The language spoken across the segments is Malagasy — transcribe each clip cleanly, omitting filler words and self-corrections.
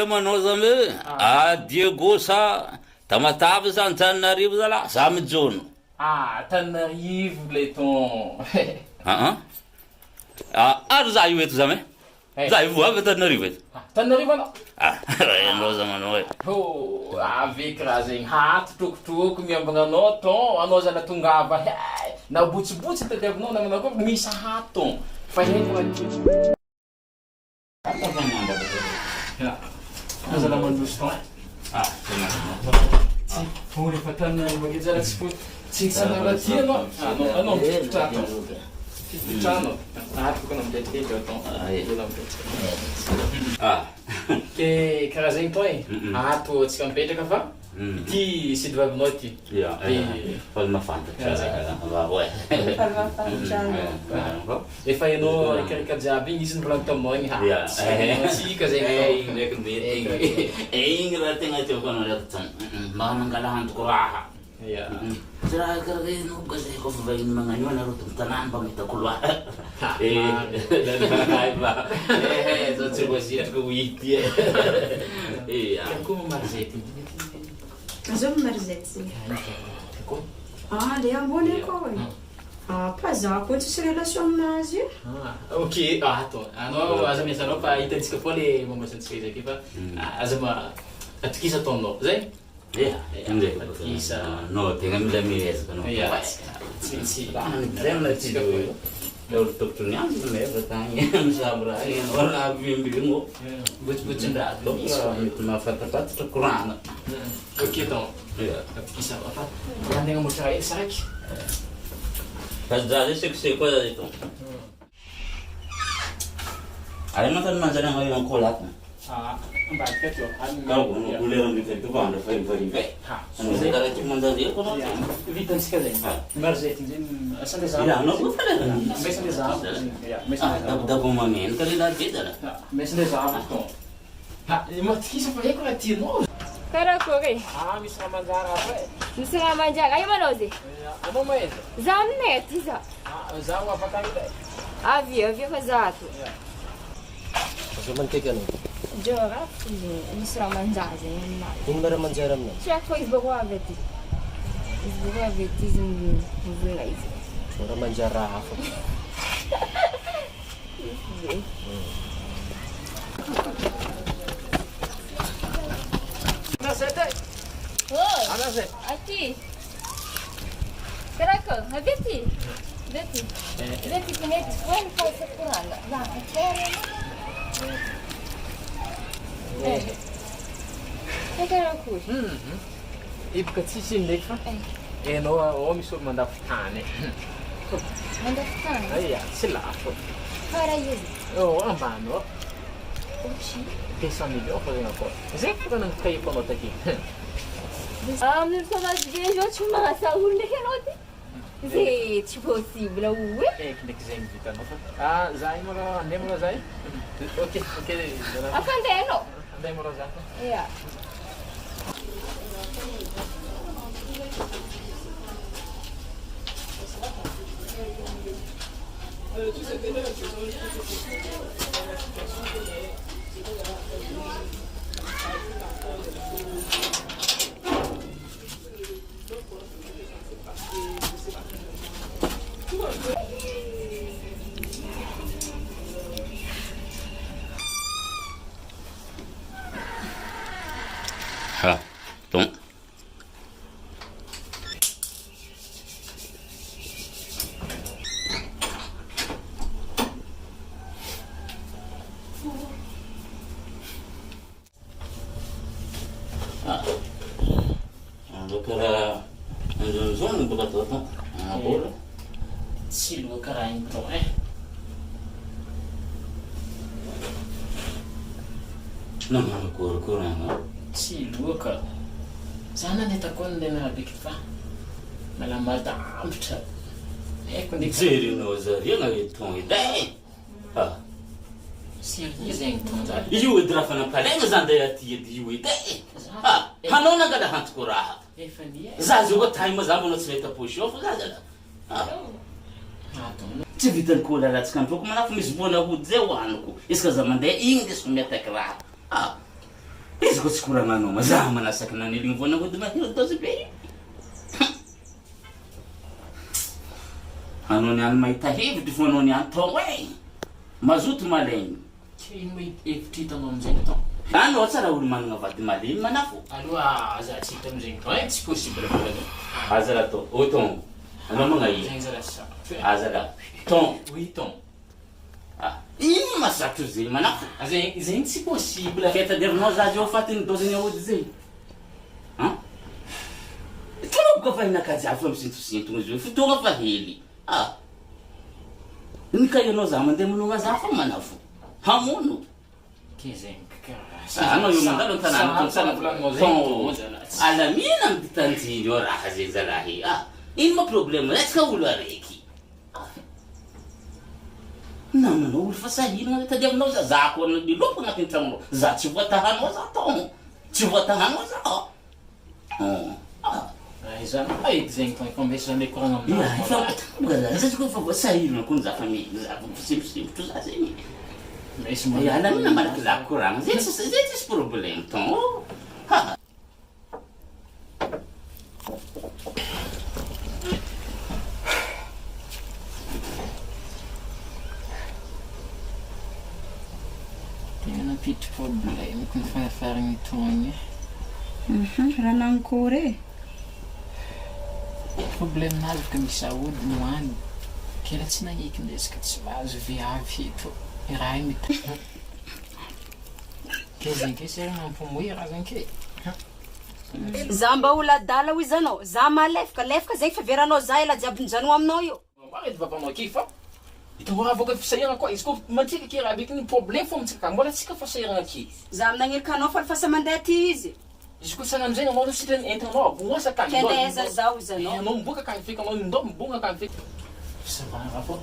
manao zany hoe Diego sa da matavy zany Tananarivo zala za mijono. Tananarivo Leton. Ary za io eto zany. Za io avy Tananarivo eto. Tananarivo anao? Anao za manao hoe. Avec raha zegny hatotrokotroko miambagna anao ton anao zana tongava na botsibotsy tadiavinao na manao koa misy haton fa heko raha zana mandroso ton tsy rehefa Tananarivo aketo zana tsy sanala ty anao anao mifitratra fifitrano tokony amidetitety ton ke karaha zegny to ato atsika mipetraka fa ty sidivavinao ty fa mafantatra efa hainao ikarika jiaby igny izy nivolaniko taminao igny tsika zegny ndraiky mety igny raha tegna tiako anao ndraiky tsany mba mangala hantoko raha sy raha karaha ino gazay kofa vahiny magnano anareo to mitanàna mba mahitako loara zao tsy voasitraka ho ity koa marizety Azov marizety le ambony koa pas za koa tsisy relation aminazy io. Ok, attends. Anao aza miasanao fa hitantsika koa le momba santsika izy ake fa aza atokisa ataonao zay? Atokisa no tegna mila miezaka anao. Tsy Zemna tsy olo tokotro ny andro meva tagny misabo raha ianao raha bimbigno botsibotsindra mety mahafatapatatra korana. Ok donc atokisa fa antegna motra ely saraky. Fa za zay sekose koa za ito. Ary mantsy manjary agna io kolaka. Ambadika teo. Kako no couleur ndrika to andra fa iva. Zay karaha ty manjary ko no. Vitantsika zay. Marizety zegny asande za. Ya no ko fala. Mesande za. Ya, mesande za. Da bom mamen kare la vida. Mesande za to. Matikisa fa heko raha tianao. Karakory. Misy raha manjary hafa e. Misy raha manjary. Aia manao zay? Anao maeza? Za aminay aty za. Za ho afaka io day. Avia fa za ato. Zo manteka anao. Jora, misy raha manjary zay aminazy. Ino ma raha manjary aminao? Chaque fois izy bako avy aty. Izy bako avy aty izy mivolagna izy. Raha manjary raha hafa. Zay. Anasay. Aty. Karako, avy aty. Aty. Aty pinety foana fa sa korana. Lafatra. Karakory. Iboka tsisy ino ndraiky fa hainao misy olo mandafy tany. Mandafy tany? Ia, tsy lafo. Karaha izy. Ambany ao. Oxy. 200 millions fa zegny akao. Zay fotoana nangitahiko anao taky. Amin'ny fromage be zao tsy magnasa olo ndraiky anao ty. Zay tsy possible oe. Ndraiky zegny vitanao fa za io mara andeha mara za io. Ok. Afa andeha anao? Andeha mara za. Ia. Donc karaha zone boka toto bola tsy loha karaha igny to namana korokorana tsy loaka za nanetako ny lena beky fa mala madambotra haiko ndraiky jerinao zariana eton edy sérieux zegny tonza io edy raha fanampalaigna zany de aty edy io edy hanao nangala hantoko raha efa nia za zao koa tahy ma za mbona tsy mahita position fa za zala tsy vitany koa lalatsika ampiako manafa misy voana hody zay hoaniko izy ka za mandeha igny desiko miataky raha izy ko tsy koragnanao mazaha manasaky naneligny voana ko dimahiro dozy be anao niany mahita hevitry fo anao niany tao e mazoto malaigny ino hevitry hitanao amizegny tao anao tsara olo managna vady malemy manafo aloha za tsy hita amizegny tao e tsy possible volana aza raha tao ton anao magnaia zegny zala sa aza raha ton oui ton ino masatro zegny manafo zegny tsy possible fetaderinao zazy eo fatiny doziny aody zay toloko fa hinakajiaby fa misintosintogna izy io fotoagna fa hely nikaionao za mandeha manogna za fa manafo hamono ke zegny anao io mandalo tanàna alamina amy ditanjiny eo raha zegny zalahy ino ma problème etsika olo araiky namanao olo fa sahinagna tadiavinao za ko niloko agnatin'ny tragnonao za tsy voatahanao za tao tsy voatahanao za zany edy zegny tao efa mesany koragna aminao zazy koa fa voasahirana koa za fa simposimotra za zegny mesy alamina malaky za koragna zay tsisy problème ton tena pitry problème ko ny fanafaragny tony raha nankôry problème nazy ka misy aody noany kera tsy nahiky ndesaka tsy mahazo viavy eto raha iny ke zegny ke sera mampomoy raha zany ke za mba olo adala ho izy anao za malefaka zegny fiveranao za ela jiaby nijanogna aminao io marety vavanao aky fa itao raha voaka fisahirana koa izy koa matsika ke raha beky ny problème fo amitsika mbola tsika fasahirana aky za aminagnerika anao fa lefasa mandeha ty izy izy koa sanamizegny anao no sitrany entanao boasa akany kendeza zao izy anao anao miboaka akany feky anao ndao mibonga akany feky fisavana fo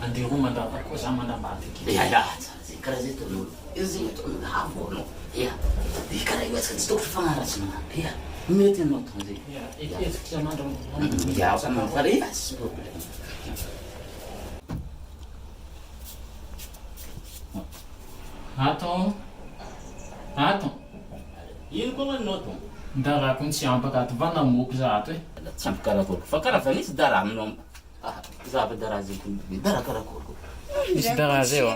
andeha roa mandava koa za mandambady zegny karaha zay tonolo zegny tonolo havo anao karaha io atsika tsy tokotry fagnaratsy magnano mety anao ton zegny ezitra mandro fa tsy problème Attends. Ino koa maninao ton Ndarako tsy ampaka ato va namoko za ato e tsy ampy karakoroko fa karaha fa nisy dara aminao za fa dara zegny dara karakoroko misy dara zay eo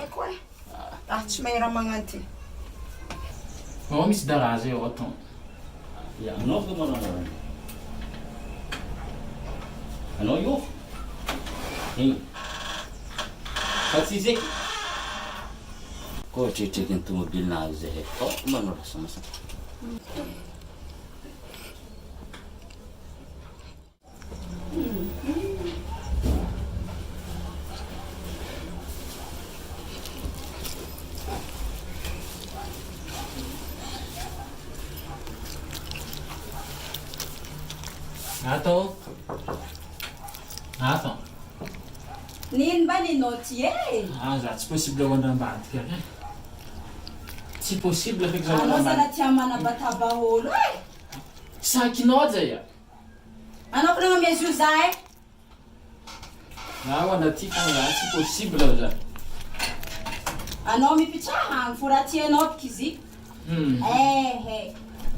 tsy mahera magnanty misy dara zay eo aton anao fa manao anao io fa tsy zeky koa tretreky ny tomobilinazy zay manao rasamasa Attends. nino mba ninao ty e Za tsy possible hoandram-badika e tsy possible feky anao zala tia manabataba-olo e sakinao zay anao ko nagna miazy io za e za hoana ty fa za tsy possible za anao mipitraha fo raha tianao tiky izy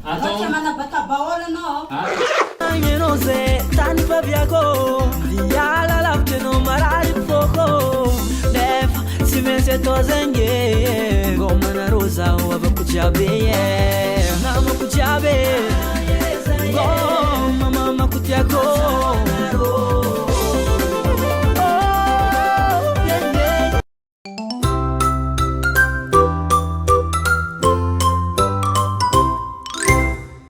anao tia manabataba-olo anao Anyenao ze tany faviako Diala lavitenao marary foko Nefa tsy maintsy atao zegny Gomana rosa avako jiaby Namako jiaby